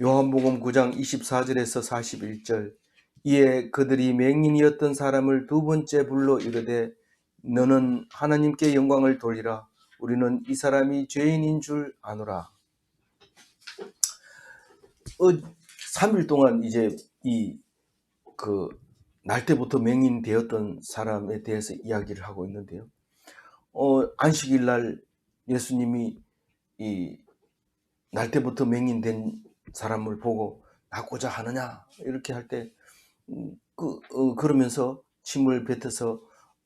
요한복음 9장 24절에서 41절. 이에 그들이 맹인이었던 사람을 두 번째 불러 이르되 너는 하나님께 영광을 돌리라. 우리는 이 사람이 죄인인 줄 아노라. 3일 동안 이제 날 때부터 맹인 되었던 사람에 대해서 이야기를 하고 있는데요. 안식일 날 예수님이 날 때부터 맹인된 사람을 보고 낫고자 하느냐 이렇게 할 때 그러면서 침을 뱉어서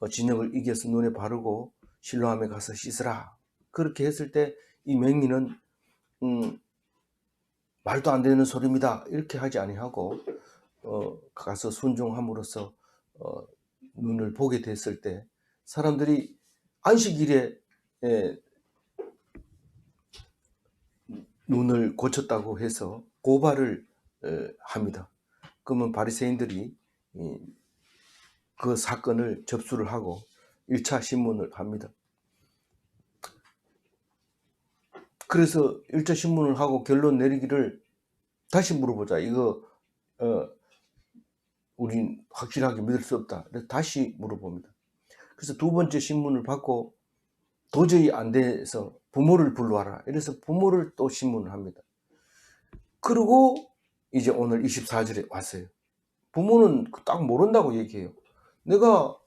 진역을 이겨서 눈에 바르고 실로암에 가서 씻으라. 그렇게 했을 때 이 맹인은 말도 안 되는 소리입니다. 이렇게 하지 아니하고 가서 순종함으로써 눈을 보게 됐을 때 사람들이 안식일에 눈을 고쳤다고 해서 고발을 합니다. 그러면 바리새인들이 그 사건을 접수를 하고 1차 신문을 합니다. 그래서 1차 신문을 하고 결론 내리기를 다시 물어보자. 이거 우린 확실하게 믿을 수 없다. 다시 물어봅니다. 그래서 두 번째 신문을 받고 도저히 안 돼서 부모를 불러와라. 이래서 부모를 또 신문을 합니다. 그리고 이제 오늘 24절에 왔어요. 부모는 딱 모른다고 얘기해요. 내가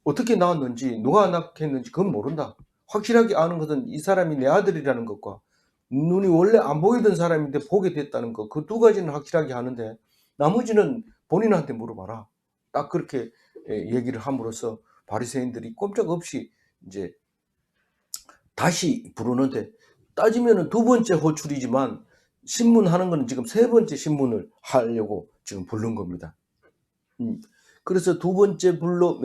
어떻게 낳았는지 누가 낳았는지 그건 모른다. 확실하게 아는 것은 이 사람이 내 아들이라는 것과 눈이 원래 안 보이던 사람인데 보게 됐다는 것, 그 두 가지는 확실하게 아는데 나머지는 본인한테 물어봐라. 딱 그렇게 얘기를 함으로써 바리새인들이 꼼짝없이 이제 다시 부르는데, 따지면은 두 번째 호출이지만 신문하는 거는 지금 세 번째 신문을 하려고 지금 부른 겁니다. 그래서 두 번째 불러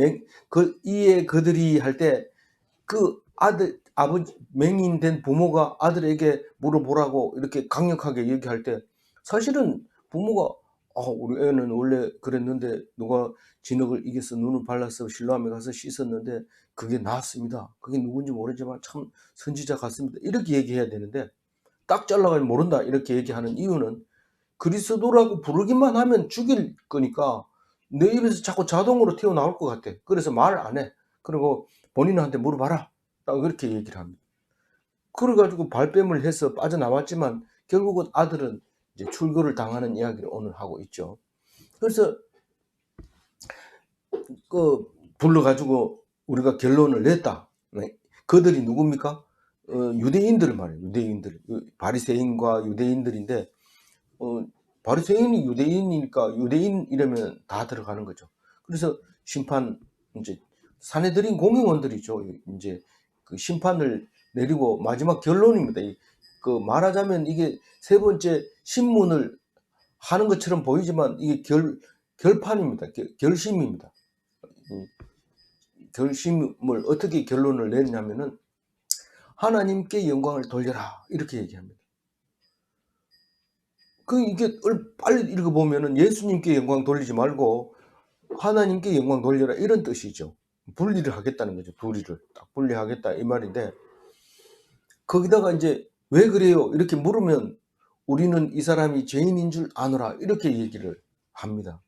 이에 그들이 할 때 그 아버지 맹인된 부모가 아들에게 물어보라고 이렇게 강력하게 얘기할 때 사실은 부모가 우리 애는 원래 그랬는데 누가 진흙을 이겨서 눈을 발라서 실로암에 가서 씻었는데 그게 나았습니다. 그게 누군지 모르지만 참 선지자 같습니다. 이렇게 얘기해야 되는데 딱 잘라가지고 모른다 이렇게 얘기하는 이유는 그리스도라고 부르기만 하면 죽일 거니까 내 입에서 자꾸 자동으로 튀어나올 것 같아. 그래서 말을 안 해. 그리고 본인한테 물어봐라. 딱 그렇게 얘기를 합니다. 그래가지고 발뺌을 해서 빠져나왔지만 결국은 아들은 이제 출교를 당하는 이야기를 오늘 하고 있죠. 그래서 불러가지고 우리가 결론을 냈다. 그들이 누굽니까? 유대인들 말이에요. 유대인들. 바리새인과 유대인들인데 바리새인이 유대인이니까 유대인 이러면 다 들어가는 거죠. 그래서 심판 이제 산헤드린 공의원들이죠. 이제 그 심판을 내리고 마지막 결론입니다. 말하자면 이게 세 번째 신문을 하는 것처럼 보이지만 이게 결판입니다. 결심입니다. 결심을 어떻게 결론을 내냐면은 하나님께 영광을 돌려라 이렇게 얘기합니다. 이게 빨리 읽어보면은 예수님께 영광 돌리지 말고 하나님께 영광 돌려라 이런 뜻이죠. 분리를 하겠다는 거죠. 둘이를 딱 분리하겠다 이 말인데, 거기다가 이제 왜 그래요? 이렇게 물으면 우리는 이 사람이 죄인인 줄 아노라 이렇게 얘기를 합니다.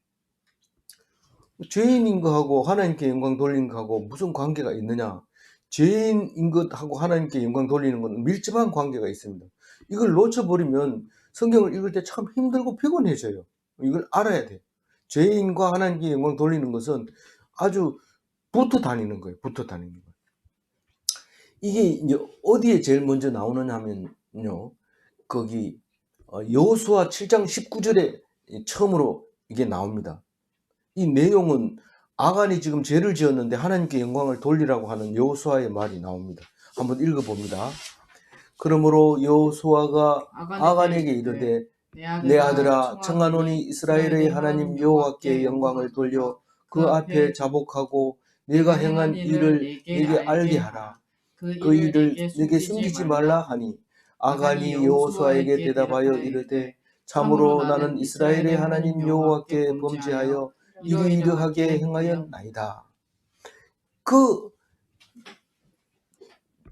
죄인인 거하고 하나님께 영광 돌리는 거하고 무슨 관계가 있느냐? 죄인인 것하고 하나님께 영광 돌리는 것은 밀접한 관계가 있습니다. 이걸 놓쳐버리면 성경을 읽을 때 참 힘들고 피곤해져요. 이걸 알아야 돼요. 죄인과 하나님께 영광 돌리는 것은 아주 붙어 다니는 거예요. 붙어 다니는 거예요. 이게 이제 어디에 제일 먼저 나오느냐 하면요. 거기 여호수아 7장 19절에 처음으로 이게 나옵니다. 이 내용은 아간이 지금 죄를 지었는데 하나님께 영광을 돌리라고 하는 여호수아의 말이 나옵니다. 한번 읽어봅니다. 그러므로 여호수아가 아간에게 이르되 내 아들아 청하노니 이스라엘의 하나님 여호와께 영광을 돌려 그 앞에 자복하고 네가 행한 일을 네게 알게 하라. 그 일을 네게 숨기지 말라 하니 아간이 여호수아에게 대답하여 이르되 참으로 나는 이스라엘의 하나님 여호와께 범죄하여 이러이러하게 행하였나이다.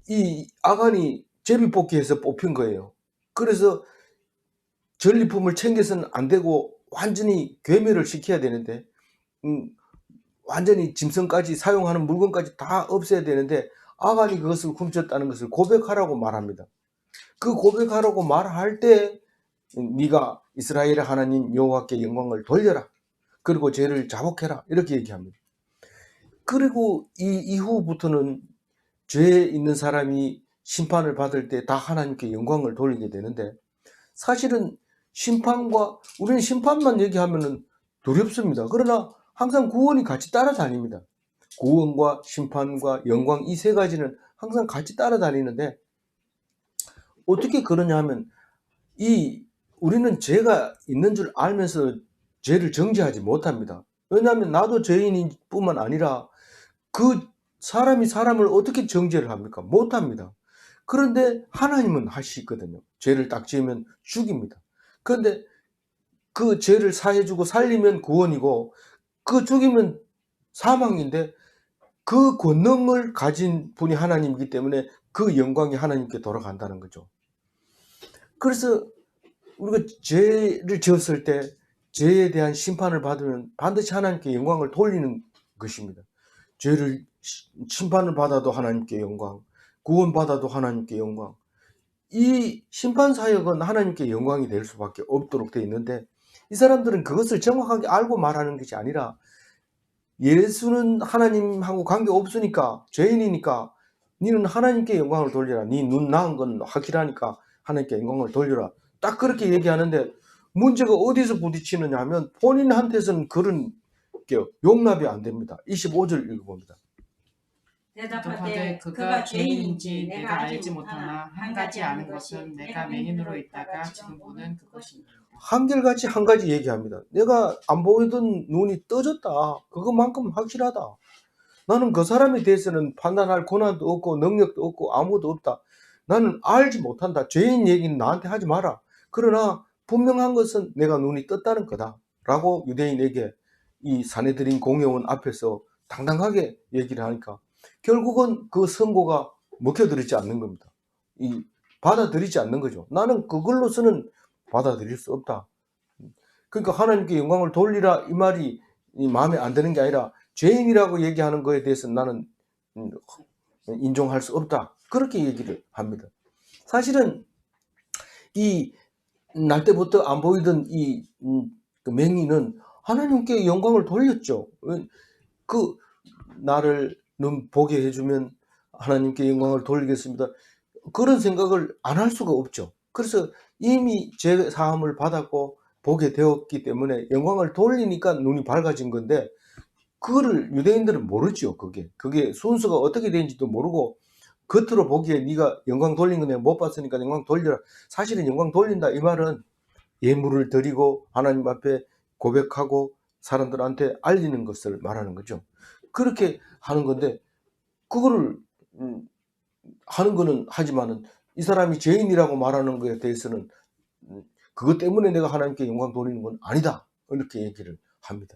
이 아간이 제비뽑기해서 뽑힌 거예요. 그래서 전리품을 챙겨서는 안 되고 완전히 괴멸을 시켜야 되는데 완전히 짐승까지 사용하는 물건까지 다 없애야 되는데 아간이 그것을 훔쳤다는 것을 고백하라고 말합니다. 그 고백하라고 말할 때 네가 이스라엘의 하나님 여호와께 영광을 돌려라. 그리고 죄를 자복해라. 이렇게 얘기합니다. 그리고 이 이후부터는 죄에 있는 사람이 심판을 받을 때 다 하나님께 영광을 돌리게 되는데 사실은 우리는 심판만 얘기하면 두렵습니다. 그러나 항상 구원이 같이 따라다닙니다. 구원과 심판과 영광 이 세 가지는 항상 같이 따라다니는데 어떻게 그러냐 하면 우리는 죄가 있는 줄 알면서 죄를 정죄하지 못합니다. 왜냐하면 나도 죄인인 뿐만 아니라 그 사람이 사람을 어떻게 정죄를 합니까? 못합니다. 그런데 하나님은 하시거든요. 죄를 딱 지으면 죽입니다. 그런데 그 죄를 사해주고 살리면 구원이고 그 죽이면 사망인데 그 권능을 가진 분이 하나님이기 때문에 그 영광이 하나님께 돌아간다는 거죠. 그래서 우리가 죄를 지었을 때 죄에 대한 심판을 받으면 반드시 하나님께 영광을 돌리는 것입니다. 죄를 심판을 받아도 하나님께 영광, 구원받아도 하나님께 영광. 이 심판사역은 하나님께 영광이 될 수밖에 없도록 되어 있는데 이 사람들은 그것을 정확하게 알고 말하는 것이 아니라 예수는 하나님하고 관계없으니까 죄인이니까 너는 하나님께 영광을 돌려라. 네 눈 나은 건 확실하니까 하나님께 영광을 돌려라. 딱 그렇게 얘기하는데 문제가 어디서 부딪히느냐 하면 본인한테서는 그런 게 용납이 안 됩니다. 25절 읽어봅니다. 대답하되 그가 죄인인지 내가 알지 못하나 한 가지 아는 것은 내가 맹인으로 있다가 지금 보는 그것입니다. 한결같이 한 가지 얘기합니다. 내가 안 보이던 눈이 떠졌다. 그것만큼 확실하다. 나는 그 사람에 대해서는 판단할 권한도 없고 능력도 없고 아무도 없다. 나는 알지 못한다. 죄인 얘기는 나한테 하지 마라. 그러나 분명한 것은 내가 눈이 떴다는 거다. 라고 유대인에게 이 사내들인 공회원 앞에서 당당하게 얘기를 하니까 결국은 그 선고가 먹혀들이지 않는 겁니다. 받아들이지 않는 거죠. 나는 그걸로서는 받아들일 수 없다. 그러니까 하나님께 영광을 돌리라 이 말이 마음에 안 드는 게 아니라 죄인이라고 얘기하는 거에 대해서 나는 인정할 수 없다. 그렇게 얘기를 합니다. 사실은 이 날 때부터 안 보이던 그 맹인은 하나님께 영광을 돌렸죠. 그 나를 눈 보게 해주면 하나님께 영광을 돌리겠습니다. 그런 생각을 안 할 수가 없죠. 그래서 이미 죄 사함을 받았고 보게 되었기 때문에 영광을 돌리니까 눈이 밝아진 건데 그거를 유대인들은 모르죠. 그게 순서가 어떻게 되는지도 모르고 겉으로 보기에 네가 영광 돌린 거 내가 못 봤으니까 영광 돌려라. 사실은 영광 돌린다 이 말은 예물을 드리고 하나님 앞에 고백하고 사람들한테 알리는 것을 말하는 거죠. 그렇게 하는 건데 그거를 하는 거는 하지만은 이 사람이 죄인이라고 말하는 것에 대해서는 그것 때문에 내가 하나님께 영광 돌리는 건 아니다. 이렇게 얘기를 합니다.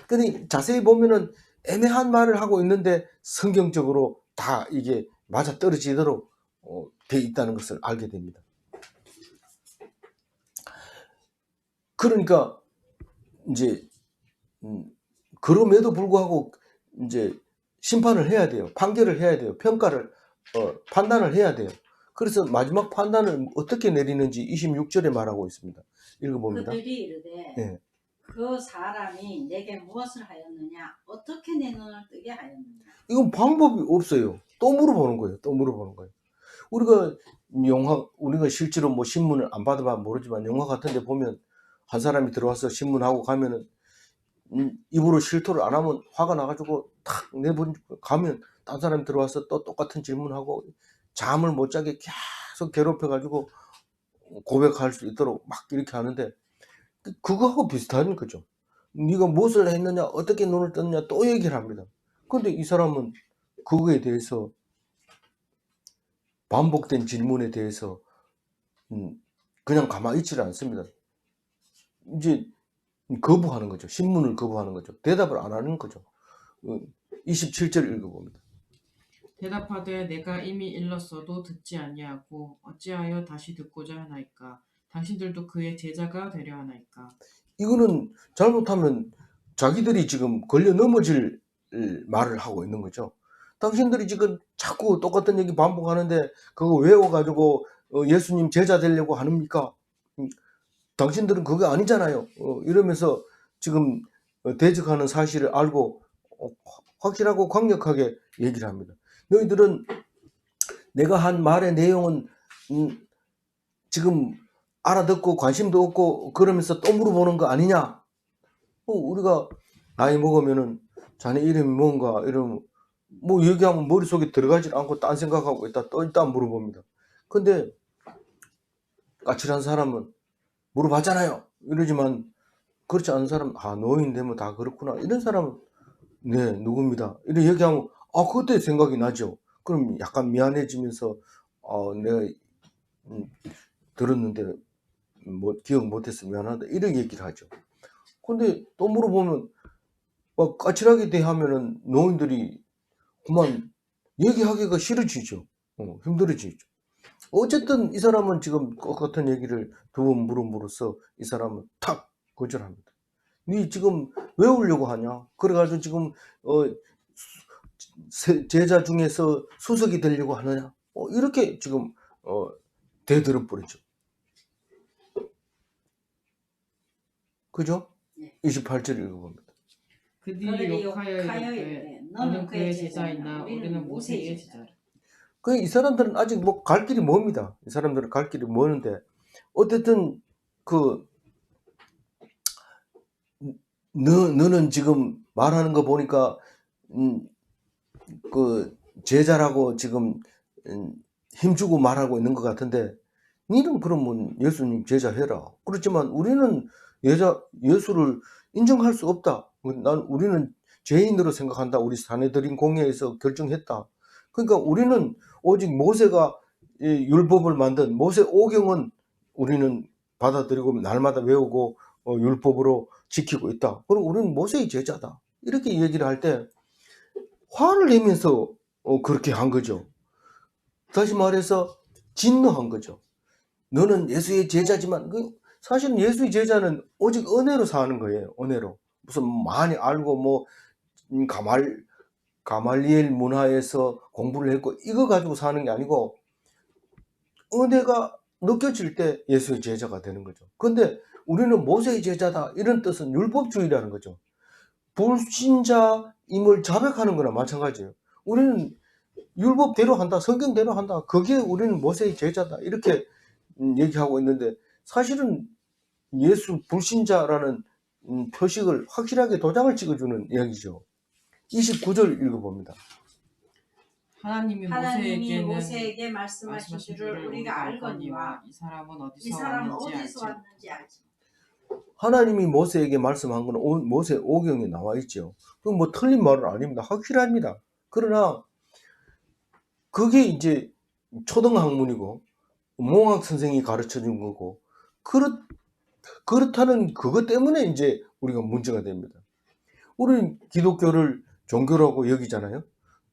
근데 자세히 보면은 애매한 말을 하고 있는데 성경적으로 다 이게 맞아떨어지도록 돼 있다는 것을 알게 됩니다. 그러니까 이제 그럼에도 불구하고 이제 심판을 해야 돼요. 판결을 해야 돼요. 판단을 해야 돼요. 그래서 마지막 판단을 어떻게 내리는지 26절에 말하고 있습니다. 읽어봅니다. 그들이 이르되 네. 그 사람이 내게 무엇을 하였느냐 어떻게 내 눈을 뜨게 하였느냐. 이건 방법이 없어요. 또 물어보는 거예요. 우리가 실제로 뭐 신문을 안 받아봐 모르지만 영화 같은 데 보면 한 사람이 들어와서 신문하고 가면은 입으로 실토를 안 하면 화가 나가지고 탁 가면 딴 사람이 들어와서 또 똑같은 질문하고 잠을 못 자게 계속 괴롭혀가지고 고백할 수 있도록 막 이렇게 하는데 그거하고 비슷한 거죠. 네가 무엇을 했느냐 어떻게 눈을 떴느냐 또 얘기를 합니다. 그런데 이 사람은 그거에 대해서 반복된 질문에 대해서 그냥 가만히 있지를 않습니다. 이제 거부하는 거죠. 신문을 거부하는 거죠. 대답을 안 하는 거죠. 27절 읽어봅니다. 대답하되 내가 이미 일렀어도 듣지 아니하고 어찌하여 다시 듣고자 하나이까. 당신들도 그의 제자가 되려 하나이까. 이거는 잘못하면 자기들이 지금 걸려 넘어질 말을 하고 있는 거죠. 당신들이 지금 자꾸 똑같은 얘기 반복하는데 그거 외워가지고 예수님 제자 되려고 하십니까? 당신들은 그거 아니잖아요. 이러면서 지금 대적하는 사실을 알고 확실하고 강력하게 얘기를 합니다. 너희들은 내가 한 말의 내용은 지금 알아듣고 관심도 없고 그러면서 또 물어보는 거 아니냐? 우리가 나이 먹으면은 자네 이름이 뭔가 이러면 뭐 얘기하면 머릿속에 들어가지 않고 딴 생각하고 있다 또 일단 물어봅니다. 근데 까칠한 사람은 물어봤잖아요. 이러지만 그렇지 않은 사람은 노인 되면 다 그렇구나. 이런 사람은 네 누굽니다. 이렇게 얘기하면 그때 생각이 나죠. 그럼 약간 미안해지면서 내가 들었는데 뭐 기억 못해서 미안하다 이렇게 얘기를 하죠. 근데 또 물어보면 까칠하게 대하면은 노인들이 그만 얘기하기가 싫어지죠. 힘들어지죠. 어쨌든 이 사람은 지금 똑같은 얘기를 두 번 물음으로써 이 사람은 탁 거절합니다. 니 지금 외우려고 하냐? 그래가지고 지금 제자 중에서 수석이 되려고 하느냐? 이렇게 지금 대들어 버리죠. 그죠? 네. 28절 읽어봅니다. 그들이 욕하여 이르되 너는 그의 제자이나 우리는 모세의 제자라. 이 사람들은 아직 뭐 갈 길이 멉니다. 이 사람들은 갈 길이 먼데 어쨌든 너는 지금 말하는 거 보니까 제자라고 지금 힘주고 말하고 있는 것 같은데 니는 그러면 예수님 제자 해라. 그렇지만 우리는 예수를 인정할 수 없다. 우리는 죄인으로 생각한다. 우리 사내들인 공회에서 결정했다. 그러니까 우리는 오직 모세가 율법을 만든 모세 오경은 우리는 받아들이고 날마다 외우고 율법으로 지키고 있다. 그럼 우리는 모세의 제자다. 이렇게 얘기를 할 때 화를 내면서 그렇게 한 거죠. 다시 말해서 진노한 거죠. 너는 예수의 제자지만 사실은 예수의 제자는 오직 은혜로 사는 거예요. 은혜로. 무슨 많이 알고 뭐 가말리엘 문화에서 공부를 했고 이거 가지고 사는 게 아니고 은혜가 느껴질 때 예수의 제자가 되는 거죠. 근데 우리는 모세의 제자다 이런 뜻은 율법주의라는 거죠. 불신자임을 자백하는 거나 마찬가지예요. 우리는 율법대로 한다, 성경대로 한다. 그게 우리는 모세의 제자다. 이렇게 얘기하고 있는데 사실은 예수 불신자라는 표식을 확실하게 도장을 찍어주는 이야기죠. 29절 읽어봅니다. 하나님이 모세에게 말씀하신 줄을 우리가 알거니와 이 사람은 어디서 왔는지 알지. 하나님이 모세에게 말씀한 건 모세 오경에 나와 있죠. 그건 뭐 틀린 말은 아닙니다. 확실합니다. 그러나 그게 이제 초등학문이고 몽학 선생이 가르쳐 준 거고 그렇다는 그것 때문에 이제 우리가 문제가 됩니다. 우리는 기독교를 종교라고 여기잖아요.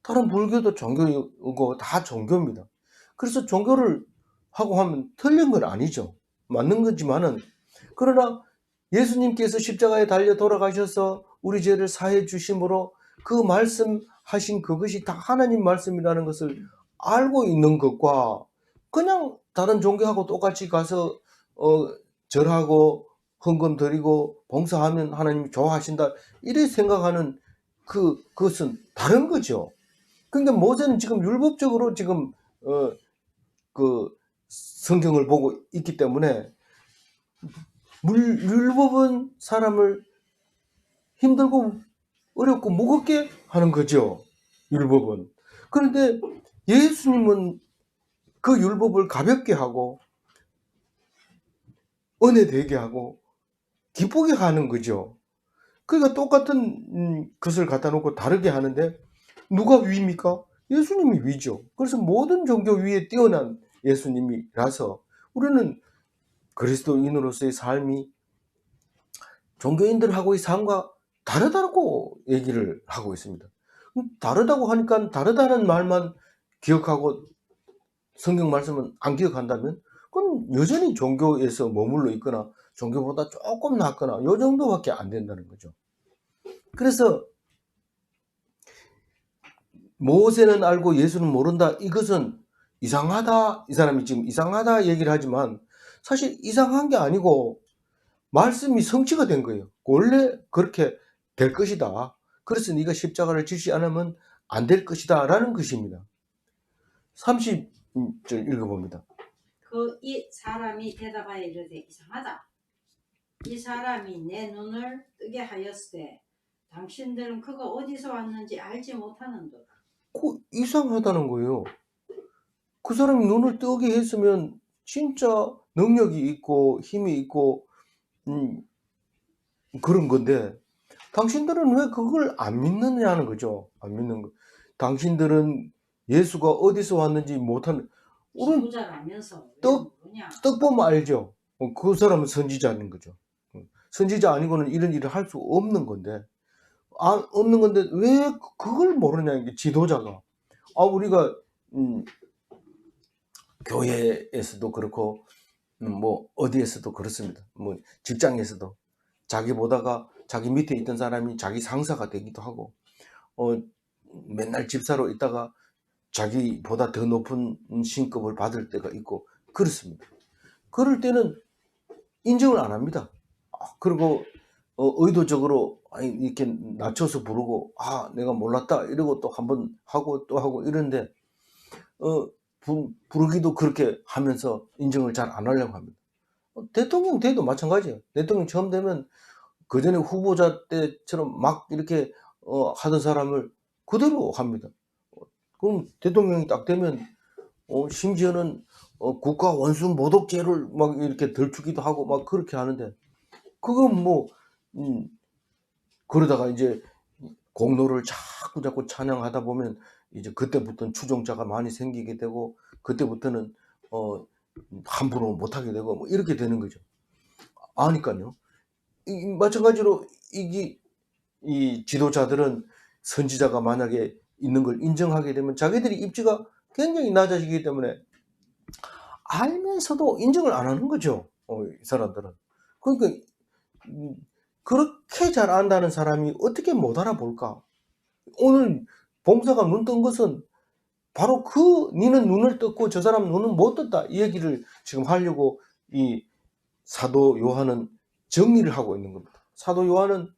다른 불교도 종교고 다 종교입니다. 그래서 종교를 하고 하면 틀린 건 아니죠. 맞는 거지만은 그러나 예수님께서 십자가에 달려 돌아가셔서 우리 죄를 사해 주심으로 그 말씀하신 그것이 다 하나님 말씀이라는 것을 알고 있는 것과 그냥 다른 종교하고 똑같이 가서 절하고 헌금 드리고 봉사하면 하나님이 좋아하신다 이렇게 생각하는 그것은 다른 거죠. 그러니까 모세는 지금 율법적으로 지금 성경을 보고 있기 때문에 율법은 사람을 힘들고 어렵고 무겁게 하는 거죠. 율법은. 그런데 예수님은 그 율법을 가볍게 하고 은혜 되게 하고 기쁘게 하는 거죠. 그러니까 똑같은 것을 갖다 놓고 다르게 하는데 누가 위입니까? 예수님이 위죠. 그래서 모든 종교 위에 뛰어난 예수님이라서 우리는 그리스도인으로서의 삶이 종교인들하고의 삶과 다르다고 얘기를 하고 있습니다. 다르다고 하니까 다르다는 말만 기억하고 성경 말씀은 안 기억한다면 그건 여전히 종교에서 머물러 있거나 종교보다 조금 낫거나 요 정도밖에 안 된다는 거죠. 그래서 모세는 알고 예수는 모른다. 이것은 이상하다. 이 사람이 지금 이상하다 얘기를 하지만 사실 이상한 게 아니고 말씀이 성취가 된 거예요. 원래 그렇게 될 것이다. 그래서 네가 십자가를 지지 않으면 안 될 것이다 라는 것입니다. 30절 읽어봅니다. 이 사람이 대답하여 이르되 이상하다. 이 사람이 내 눈을 뜨게 하였으되 당신들은 그가 어디서 왔는지 알지 못하는도다. 이상하다는 거예요. 그 사람이 눈을 뜨게 했으면 진짜 능력이 있고 힘이 있고 그런 건데 당신들은 왜 그걸 안 믿느냐는 거죠. 안 믿는 거. 당신들은 예수가 어디서 왔는지 못하는 우리는 지도자라면서 떡 보면 알죠. 그 사람은 선지자인 거죠. 선지자 아니고는 이런 일을 할 수 없는 건데 없는 건데 왜 그걸 모르냐 이게 지도자가. 우리가 교회에서도 그렇고 뭐 어디에서도 그렇습니다. 뭐 직장에서도 자기보다가 자기 밑에 있던 사람이 자기 상사가 되기도 하고 맨날 집사로 있다가 자기보다 더 높은 신급을 받을 때가 있고 그렇습니다. 그럴 때는 인정을 안 합니다. 그리고 의도적으로 이렇게 낮춰서 부르고 내가 몰랐다 이러고 또 한번 하고 또 하고 이런데 부르기도 그렇게 하면서 인정을 잘 안 하려고 합니다. 대통령 때도 마찬가지예요. 대통령 처음 되면 그 전에 후보자 때처럼 막 이렇게 하던 사람을 그대로 합니다. 그럼 대통령이 딱 되면 심지어는 국가 원수 모독죄를 막 이렇게 들추기도 하고 막 그렇게 하는데 그건 뭐 그러다가 이제 공로를 자꾸 찬양하다 보면 이제 그때부터는 추종자가 많이 생기게 되고 그때부터는 함부로 못하게 되고 뭐 이렇게 되는 거죠. 아니까요. 마찬가지로 이 지도자들은 선지자가 만약에 있는 걸 인정하게 되면 자기들이 입지가 굉장히 낮아지기 때문에 알면서도 인정을 안 하는 거죠. 이 사람들은. 그러니까 그렇게 잘 안다는 사람이 어떻게 못 알아볼까? 오늘 봉사가 눈 뜬 것은 바로 니는 눈을 떴고 저 사람 눈은 못 떴다 이 얘기를 지금 하려고 이 사도 요한은 정리를 하고 있는 겁니다. 사도 요한은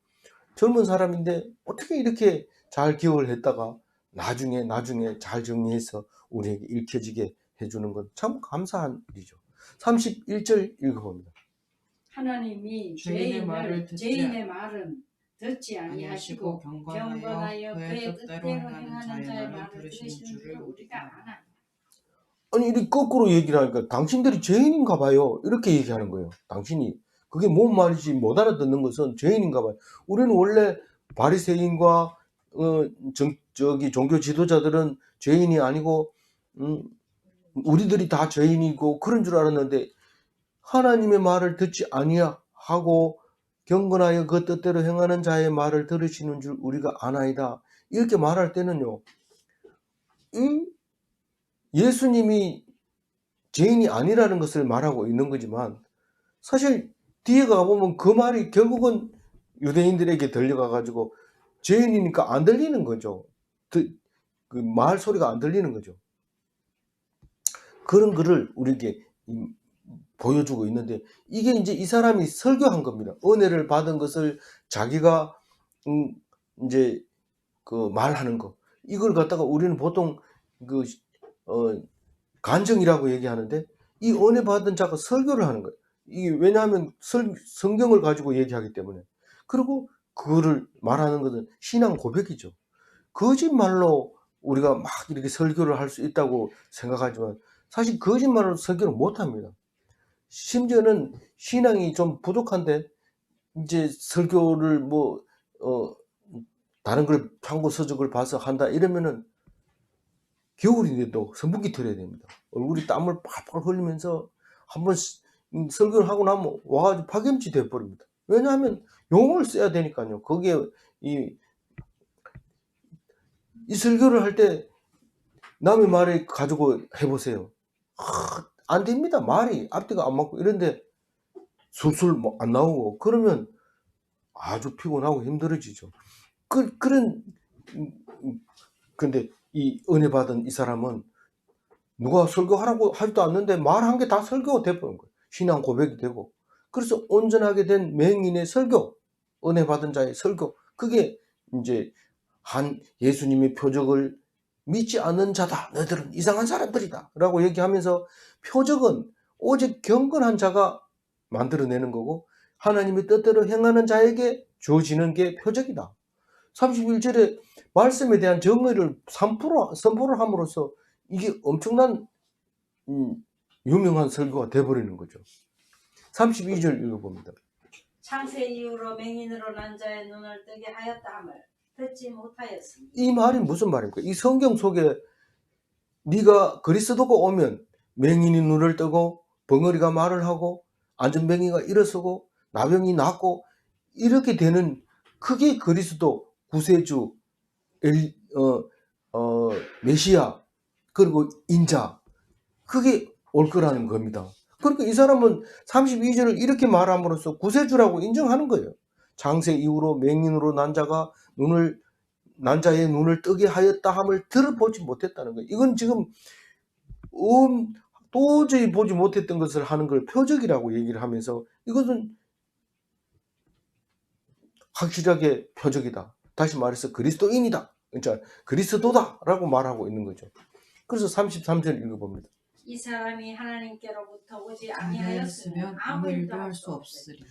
젊은 사람인데 어떻게 이렇게 잘 기억을 했다가 나중에 잘 정리해서 우리에게 읽혀지게 해주는 건 참 감사한 일이죠. 31절 읽어봅니다. 하나님이 죄인의 말은 듣지 아니하시고 경건하여 그의 뜻대로 행하는 자의 말을 들으시는 줄을 우리가 아나니. 아니 이렇게 거꾸로 얘기를 하니까 당신들이 죄인인가 봐요 이렇게 얘기하는 거예요. 당신이 그게 뭔 말인지 못 알아듣는 것은 죄인인가 봐요. 우리는 원래 바리새인과 종교 지도자들은 죄인이 아니고 우리들이 다 죄인이고 그런 줄 알았는데 하나님의 말을 듣지 아니하고 경건하여 그 뜻대로 행하는 자의 말을 들으시는 줄 우리가 아나이다. 이렇게 말할 때는요. 예수님이 죄인이 아니라는 것을 말하고 있는 거지만 사실 뒤에 가보면 그 말이 결국은 유대인들에게 들려가 가지고 죄인이니까 안 들리는 거죠. 그 말 소리가 안 들리는 거죠. 그런 거를 우리에게 보여주고 있는데 이게 이제 이 사람이 설교한 겁니다. 은혜를 받은 것을 자기가 이제 그 말하는 거 이걸 갖다가 우리는 보통 간증이라고 얘기하는데 이 은혜 받은 자가 설교를 하는 거예요. 이게 왜냐하면 성경을 가지고 얘기하기 때문에. 그리고 그거를 말하는 것은 신앙 고백이죠. 거짓말로 우리가 막 이렇게 설교를 할 수 있다고 생각하지만 사실 거짓말로 설교를 못 합니다. 심지어는 신앙이 좀 부족한데 이제 설교를 다른 걸 참고 서적을 봐서 한다 이러면은 겨울인데도 선풍기 틀어야 됩니다. 얼굴이 땀을 팍팍 흘리면서 한번 설교를 하고 나면 와가지고 파김치 돼버립니다. 왜냐하면 용어를 써야 되니까요. 거기에 이 설교를 할 때 남의 말을 가지고 해보세요. 안 됩니다. 말이 앞뒤가 안 맞고 이런데 술술 뭐 안 나오고 그러면 아주 피곤하고 힘들어지죠. 그런 근데 이 은혜 받은 이 사람은 누가 설교하라고 하지도 않는데 말한 게 다 설교가 돼버린 거예요. 신앙 고백이 되고. 그래서 온전하게 된 맹인의 설교, 은혜 받은 자의 설교, 그게 이제 한 예수님의 표적을 믿지 않는 자다. 너희들은 이상한 사람들이다. 라고 얘기하면서 표적은 오직 경건한 자가 만들어내는 거고 하나님의 뜻대로 행하는 자에게 주어지는 게 표적이다. 31절에 말씀에 대한 정의를 선포를 함으로써 이게 엄청난 유명한 설교가 돼버리는 거죠. 32절 읽어봅니다. 창세 이후로 맹인으로 난 자의 눈을 뜨게 하였다 함을 듣지 못하였습니다. 이 말이 무슨 말입니까? 이 성경 속에 네가 그리스도가 오면 맹인이 눈을 뜨고 벙어리가 말을 하고 안전뱅이가 일어서고 나병이 낫고 이렇게 되는 그게 그리스도 구세주 메시아 그리고 인자 그게 올 거라는 겁니다. 그러니까 이 사람은 32절을 이렇게 말함으로써 구세주라고 인정하는 거예요. 창세 이후로 맹인으로 난 자의 눈을 뜨게 하였다 함을 들어보지 못했다는 거예요. 이건 지금 도저히 보지 못했던 것을 하는 걸 표적이라고 얘기를 하면서 이것은 확실하게 표적이다. 다시 말해서 그리스도인이다. 그러니까 그리스도다 라고 말하고 있는 거죠. 그래서 33절 읽어봅니다. 이 사람이 하나님께로부터 오지 아니하였으면 아무 일도 할 수 없으리다.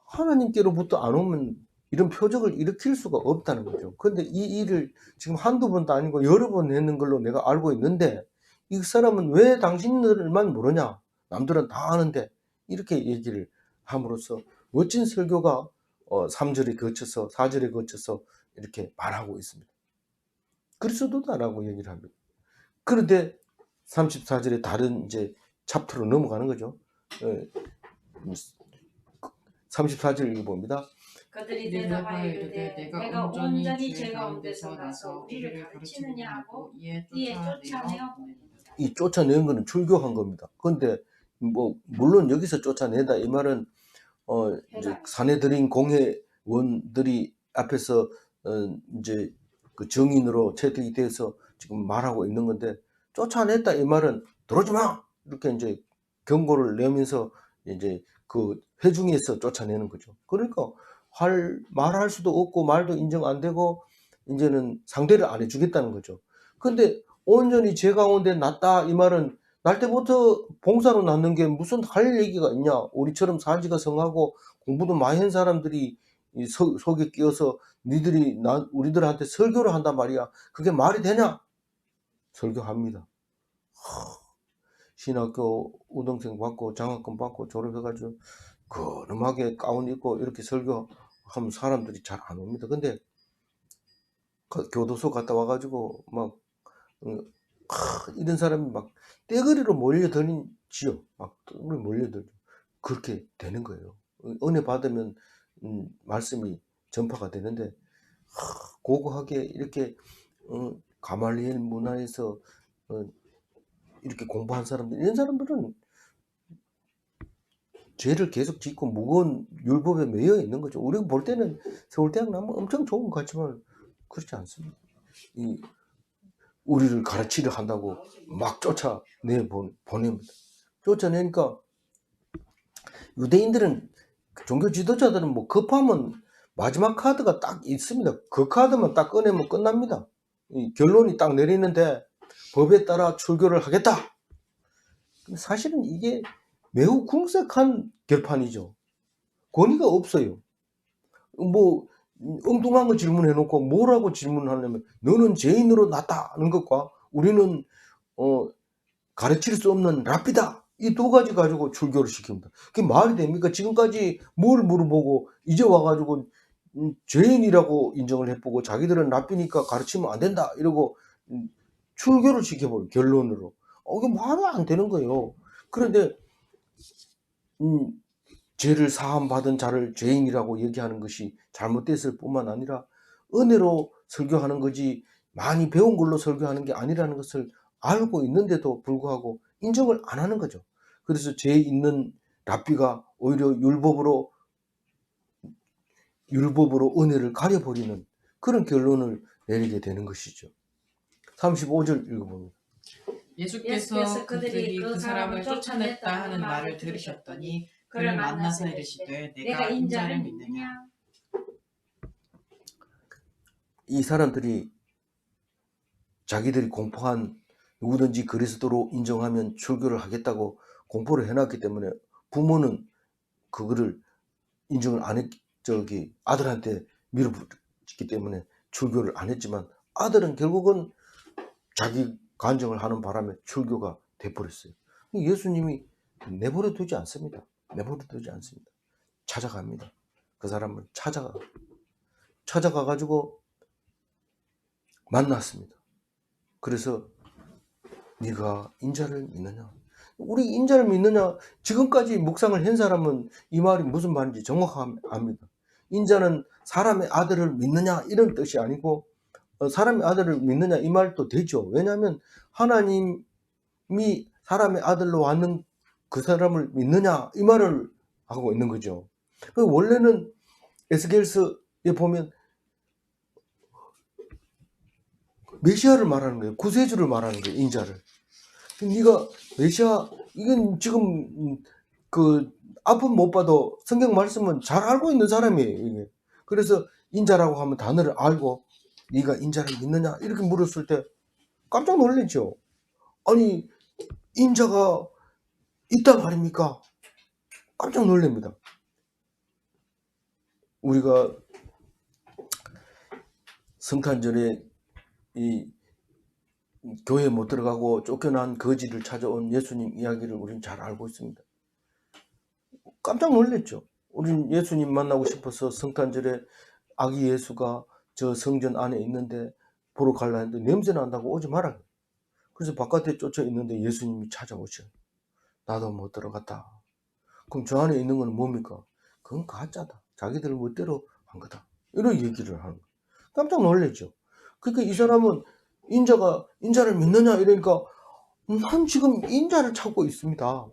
하나님께로부터 안 오면 이런 표적을 일으킬 수가 없다는 거죠. 그런데 이 일을 지금 한두 번도 아니고 여러 번 했는 걸로 내가 알고 있는데 이 사람은 왜 당신들만 모르냐? 남들은 다 아는데 이렇게 얘기를 함으로써 멋진 설교가 3절에 거쳐서 4절에 거쳐서 이렇게 말하고 있습니다. 그리스도다라고 얘기를 합니다. 그런데 34절에 다른 이제 챕터로 넘어가는 거죠. 34절 읽어봅니다. 그들이 대답하여 이르되 내가 온전히 죄 가운데서 나서 우리를 가르치느냐 하고 이에 쫓아내어 보냅니다. 이 쫓아낸 거는 출교한 겁니다. 그런데 뭐 물론 여기서 쫓아내다 이 말은 이제 사내들인 공회원들이 앞에서 이제 그 정인으로 채택이 돼서 지금 말하고 있는 건데 쫓아냈다 이 말은 들어오지 마 이렇게 이제 경고를 내면서 이제 그 회중에서 쫓아내는 거죠. 그러니까 말할 수도 없고 말도 인정 안 되고 이제는 상대를 안 해주겠다는 거죠. 근데 온전히 죄 가운데 났다 이 말은 날 때부터 봉사로 낳는 게 무슨 할 얘기가 있냐. 우리처럼 사지가 성하고 공부도 많이 한 사람들이 속에 끼어서 우리들한테 설교를 한단 말이야. 그게 말이 되냐? 설교합니다. 신학교 우등생 받고 장학금 받고 졸업해가지고 거름하게 가운 입고 이렇게 설교하면 사람들이 잘 안 옵니다. 근데 교도소 갔다 와가지고 막 이런 사람이 막 떼거리로 몰려들지요. 막 떼거리 몰려들죠. 그렇게 되는 거예요. 은혜 받으면 말씀이 전파가 되는데 고고하게 이렇게 가말리엘 문화에서 이렇게 공부한 사람들 이런 사람들은 죄를 계속 짓고 무거운 율법에 매여 있는 거죠. 우리가 볼 때는 서울대학 나면 엄청 좋은 것 같지만 그렇지 않습니다. 우리를 가르치려 한다고 막 쫓아내 보냅니다. 쫓아내니까 유대인들은 종교 지도자들은 뭐 급하면 마지막 카드가 딱 있습니다. 그 카드만 딱 꺼내면 끝납니다. 결론이 딱 내리는데 법에 따라 출교를 하겠다. 사실은 이게 매우 궁색한 결판이죠. 권위가 없어요. 뭐 엉뚱한 거 질문해놓고 뭐라고 질문하려면 너는 죄인으로 났다는 것과 우리는 가르칠 수 없는 랍비다. 이 두 가지 가지고 출교를 시킵니다. 그게 말이 됩니까? 지금까지 뭘 물어보고 이제 와가지고 죄인이라고 인정을 해보고 자기들은 랍비니까 가르치면 안 된다 이러고 출교를 시켜버려요. 결론으로. 이게 말이 안 되는 거예요. 그런데 죄를 사함 받은 자를 죄인이라고 얘기하는 것이 잘못됐을 뿐만 아니라 은혜로 설교하는 거지 많이 배운 걸로 설교하는 게 아니라는 것을 알고 있는데도 불구하고 인정을 안 하는 거죠. 그래서 죄 있는 랍비가 오히려 율법으로 은혜를 가려버리는 그런 결론을 내리게 되는 것이죠. 35절 읽어봅니다. 예수께서 그들이 그 사람을 쫓아냈다 하는 말을 들으셨더니 그를 만나서 이르시되 내가 인자를 믿느냐. 이 사람들이 자기들이 공포한 누구든지 그리스도로 인정하면 출교를 하겠다고 공포를 해놨기 때문에 부모는 그거를 인정을 안 했, 아들한테 밀어붙였기 때문에 출교를 안 했지만 아들은 결국은 자기 간증을 하는 바람에 출교가 돼버렸어요. 예수님이 내버려 두지 않습니다. 내버려 두지 않습니다. 찾아갑니다. 그 사람을 찾아가가지고 만났습니다. 그래서 네가 인자를 믿느냐? 우리 인자를 믿느냐? 지금까지 묵상을 한 사람은 이 말이 무슨 말인지 정확합니다. 인자는 사람의 아들을 믿느냐 이런 뜻이 아니고 사람의 아들을 믿느냐 이 말도 되죠. 왜냐하면 하나님이 사람의 아들로 왔는 그 사람을 믿느냐 이 말을 하고 있는 거죠. 원래는 에스겔서에 보면 메시아를 말하는 거예요. 구세주를 말하는 거예요. 인자를. 네가 메시아 이건 지금 그 앞은 못 봐도 성경 말씀은 잘 알고 있는 사람이에요. 이게. 그래서 인자라고 하면 단어를 알고 네가 인자를 믿느냐 이렇게 물었을 때 깜짝 놀랐죠. 아니 인자가 있다 말입니까? 깜짝 놀랍니다. 우리가 성탄절에 이 교회 못 들어가고 쫓겨난 거지를 찾아온 예수님 이야기를 우리는 잘 알고 있습니다. 깜짝 놀랐죠. 우리는 예수님 만나고 싶어서 성탄절에 아기 예수가 저 성전 안에 있는데 보러 가려 했는데 냄새 난다고 오지 마라. 그래서 바깥에 쫓아 있는데 예수님이 찾아오셔. 나도 못 들어갔다. 그럼 저 안에 있는 건 뭡니까? 그건 가짜다. 자기들 멋대로 한 거다. 이런 얘기를 하는 거예요. 깜짝 놀랐죠. 그러니까 이 사람은 인자를 믿느냐 이러니까 난 지금 인자를 찾고 있습니다.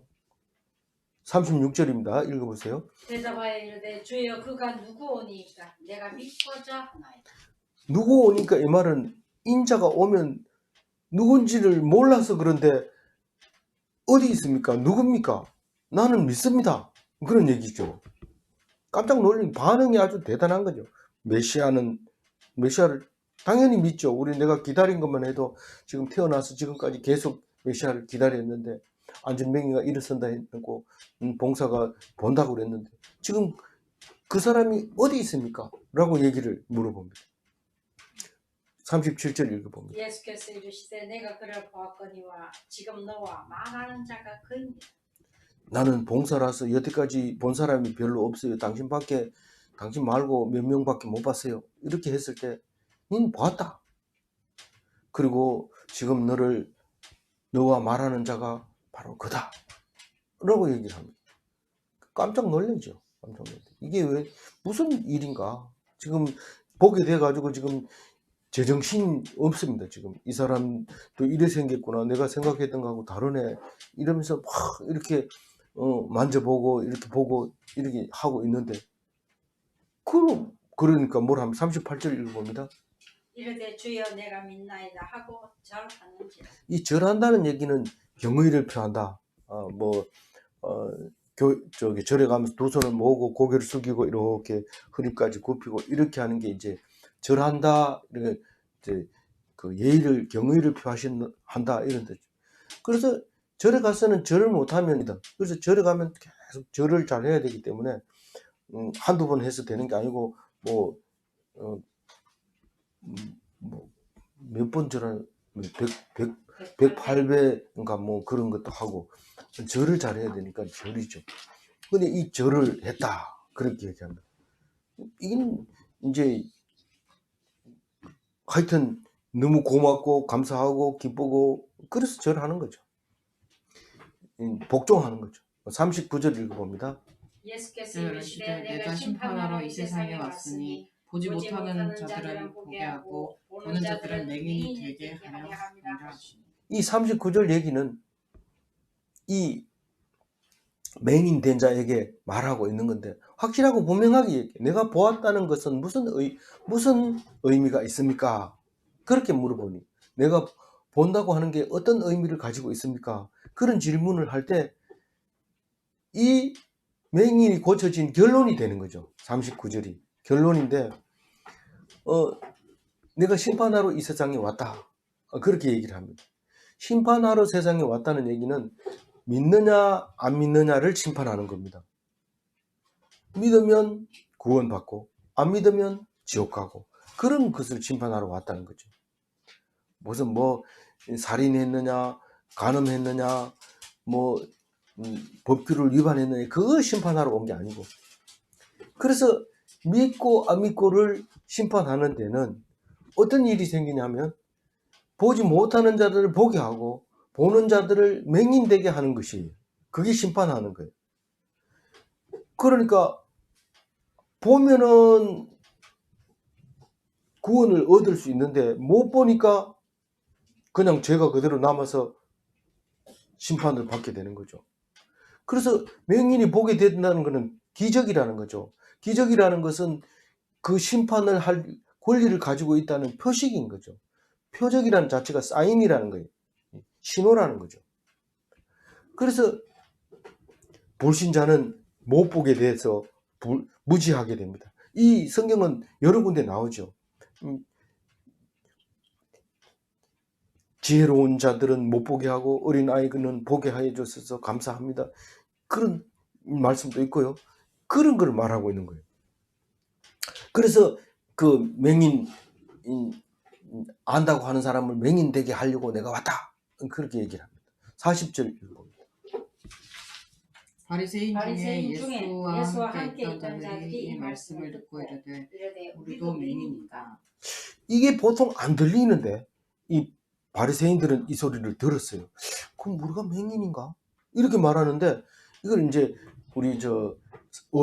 36절입니다. 읽어보세요. 대답하여 이르되 주여 그가 누구오니까 내가 믿고자 하나이다. 누구 오니까 이 말은 인자가 오면 누군지를 몰라서 그런데 어디 있습니까? 누굽니까? 나는 믿습니다. 그런 얘기죠. 깜짝 놀린 반응이 아주 대단한 거죠. 메시아를 당연히 믿죠. 우리 내가 기다린 것만 해도 지금 태어나서 지금까지 계속 메시아를 기다렸는데 안전뱅이가 일어선다 했고 봉사가 본다고 그랬는데 지금 그 사람이 어디 있습니까? 라고 얘기를 물어봅니다. 37절 읽어봅니다. 예수께서 이르시되 내가 그를 보았거니와 지금 너와 말하는 자가 그입니다. 나는 봉사라서 여태까지 본 사람이 별로 없어요. 당신 말고 몇 명밖에 못 봤어요. 이렇게 했을 때 닌 봤다. 그리고 지금 너와 말하는 자가 바로 그다. 라고 얘기를 합니다. 깜짝 놀라죠. 깜짝 놀라. 이게 왜 무슨 일인가? 지금 보게 돼가지고 지금 제정신이 없습니다. 지금 이 사람도 이래 생겼구나. 내가 생각했던 거하고 다르네. 이러면서 막 이렇게 만져보고 이렇게 보고 이렇게 하고 있는데 그러니까 뭘 하면 38절 읽어봅니다. 이르되 주여 내가 믿나이다 하고 절하는지라. 이 절한다는 얘기는 경의를 표한다. 절에 가면서 두 손을 모으고 고개를 숙이고 이렇게 허리까지 굽히고 이렇게 하는 게 이제 절한다. 이렇게 이제 그 예의를 경의를 표한다 이런 뜻. 그래서 절에 가서는 절을 못하면 그래서 절에 가면 계속 절을 잘 해야 되기 때문에 한두 번 해서 되는 게 아니고 몇 번 절을 108배인가 뭐 그런 것도 하고 절을 잘해야 되니까 절이죠. 근데 이 절을 했다 그렇게 얘기합니다. 이건 이제 하여튼 너무 고맙고 감사하고 기쁘고 그래서 절하는 거죠. 복종하는 거죠. 39절 읽어봅니다. 예수께서 이르시되 내가 심판하러 이 세상에 왔으니 보지 못하는 자들은 보게 하고 보는 자들은 맹인이 되게 하려 함이라 하시니. 이 39절 얘기는 이 맹인된 자에게 말하고 있는 건데, 확실하고 분명하게 얘기해. 내가 보았다는 것은 무슨 의미가 있습니까? 그렇게 물어보니, 내가 본다고 하는 게 어떤 의미를 가지고 있습니까? 그런 질문을 할 때 이 맹인이 고쳐진 결론이 되는 거죠. 39절이 결론인데, 내가 심판하러 이 세상에 왔다, 그렇게 얘기를 합니다. 심판하러 세상에 왔다는 얘기는 믿느냐 안 믿느냐를 심판하는 겁니다. 믿으면 구원받고 안 믿으면 지옥 가고, 그런 것을 심판하러 왔다는 거죠. 무슨 뭐 살인했느냐, 간음했느냐, 뭐 법규를 위반했느냐, 그거 심판하러 온 게 아니고, 그래서 믿고 안 믿고를 심판하는 데는 어떤 일이 생기냐면, 보지 못하는 자들을 보게 하고 보는 자들을 맹인되게 하는 것이에요. 그게 심판하는 거예요. 그러니까 보면은 구원을 얻을 수 있는데 못 보니까 그냥 죄가 그대로 남아서 심판을 받게 되는 거죠. 그래서 맹인이 보게 된다는 것은 기적이라는 거죠. 기적이라는 것은 그 심판을 할 권리를 가지고 있다는 표식인 거죠. 표적이라는 자체가 사인이라는 거예요. 신호라는 거죠. 그래서 불신자는 못 보게 돼서 무지하게 됩니다. 이 성경은 여러 군데 나오죠. 지혜로운 자들은 못 보게 하고 어린아이는 보게 하여 주셔서 감사합니다, 그런 말씀도 있고요. 그런 걸 말하고 있는 거예요. 그래서 그 맹인, 안다고 하는 사람을 맹인 되게 하려고 내가 왔다, 그렇게 얘기를 합니다. 40절 읽어봅니다. 바리새인 바리새인 중에 중에 예수와 함께 있던 자들이 이 말씀을 듣고 이르되 우리도 맹인인가. 이게 보통 안 들리는데 이 바리새인들은 이 소리를 들었어요. 그럼 우리가 맹인인가? 이렇게 말하는데, 이걸 이제 우리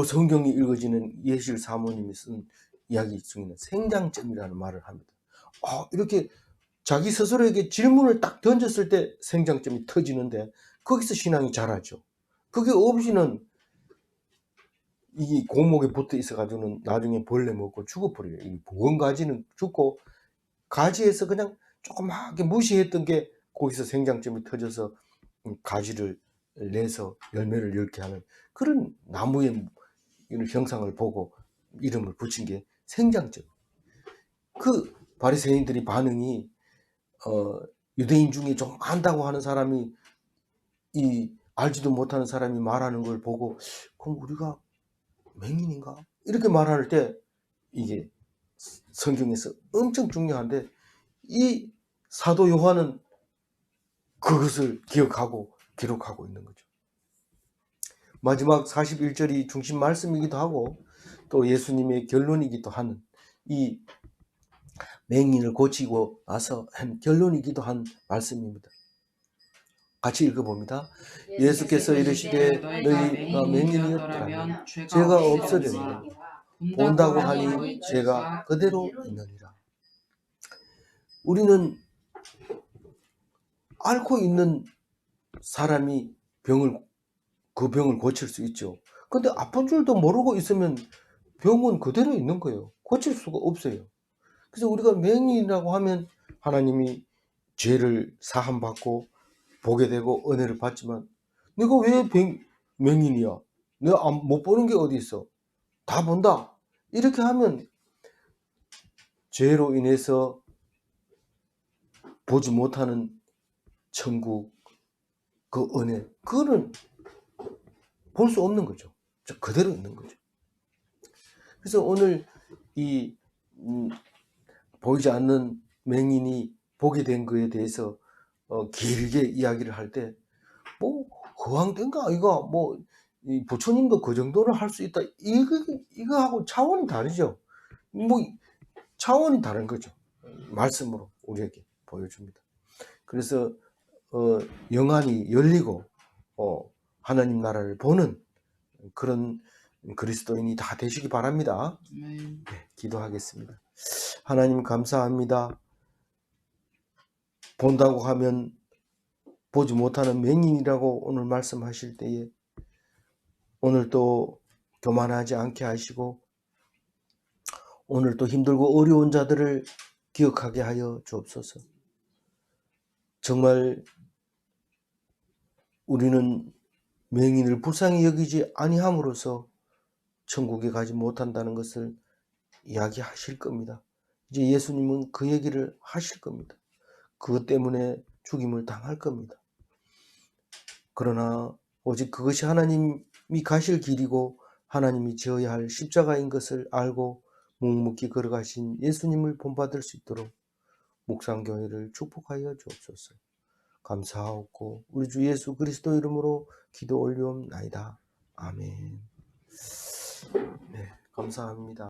성경이 읽어지는 예실 사모님이 쓴 이야기 중에는 생장점이라는 말을 합니다. 이렇게 자기 스스로에게 질문을 딱 던졌을 때 생장점이 터지는데, 거기서 신앙이 자라죠. 그게 없이는 이 고목에 붙어 있어가지고는 나중에 벌레 먹고 죽어버려요. 이 부엉가지는 죽고, 가지에서 그냥 조그맣게 무시했던 게 거기서 생장점이 터져서 가지를 내서 열매를 엷게 하는 그런 나무의 형상을 보고 이름을 붙인 게 생장점. 그 바리새인들이 반응이, 유대인 중에 좀 안다고 하는 사람이 이 알지도 못하는 사람이 말하는 걸 보고, 그럼 우리가 맹인인가? 이렇게 말할 때 이게 성경에서 엄청 중요한데, 이 사도 요한은 그것을 기억하고 기록하고 있는 거죠. 마지막 41절이 중심 말씀이기도 하고 또 예수님의 결론이기도 하는, 이 맹인을 고치고 나서 한 결론이기도 한 말씀입니다. 같이 읽어봅니다. 예수께서 이르시되 너희가 맹인이었더라면 죄가 없으려니 본다고 하니 죄가 그대로 있느니라. 우리는 앓고 있는 사람이 그 병을 고칠 수 있죠. 근데 아픈 줄도 모르고 있으면 병은 그대로 있는 거예요. 고칠 수가 없어요. 그래서 우리가 맹인이라고 하면 하나님이 죄를 사함받고 보게 되고 은혜를 받지만, 내가 왜 맹인이야? 내가 못 보는 게 어디 있어? 다 본다. 이렇게 하면 죄로 인해서 보지 못하는 천국, 그 은혜, 그거는 볼 수 없는 거죠. 그대로 있는 거죠. 그래서 오늘 이 보이지 않는 맹인이 보게 된 거에 대해서 길게 이야기를 할 때, 뭐 허황된가? 이거 뭐 이 부처님도 그 정도는 할 수 있다, 이거하고 차원이 다르죠. 뭐 차원이 다른 거죠. 말씀으로 우리에게 보여줍니다. 그래서 영안이 열리고 하나님 나라를 보는 그런 그리스도인이 다 되시기 바랍니다. 네, 기도하겠습니다. 하나님 감사합니다. 본다고 하면 보지 못하는 맹인이라고 오늘 말씀하실 때에 오늘 또 교만하지 않게 하시고 오늘 또 힘들고 어려운 자들을 기억하게 하여 주옵소서. 정말 우리는 맹인을 불쌍히 여기지 아니함으로써 천국에 가지 못한다는 것을 이야기하실 겁니다. 이제 예수님은 그 얘기를 하실 겁니다. 그것 때문에 죽임을 당할 겁니다. 그러나 오직 그것이 하나님이 가실 길이고 하나님이 지어야 할 십자가인 것을 알고 묵묵히 걸어가신 예수님을 본받을 수 있도록 묵상교회를 축복하여 주옵소서. 감사하옵고 우리 주 예수 그리스도 이름으로 기도 올리옵나이다. 아멘. 네, 감사합니다.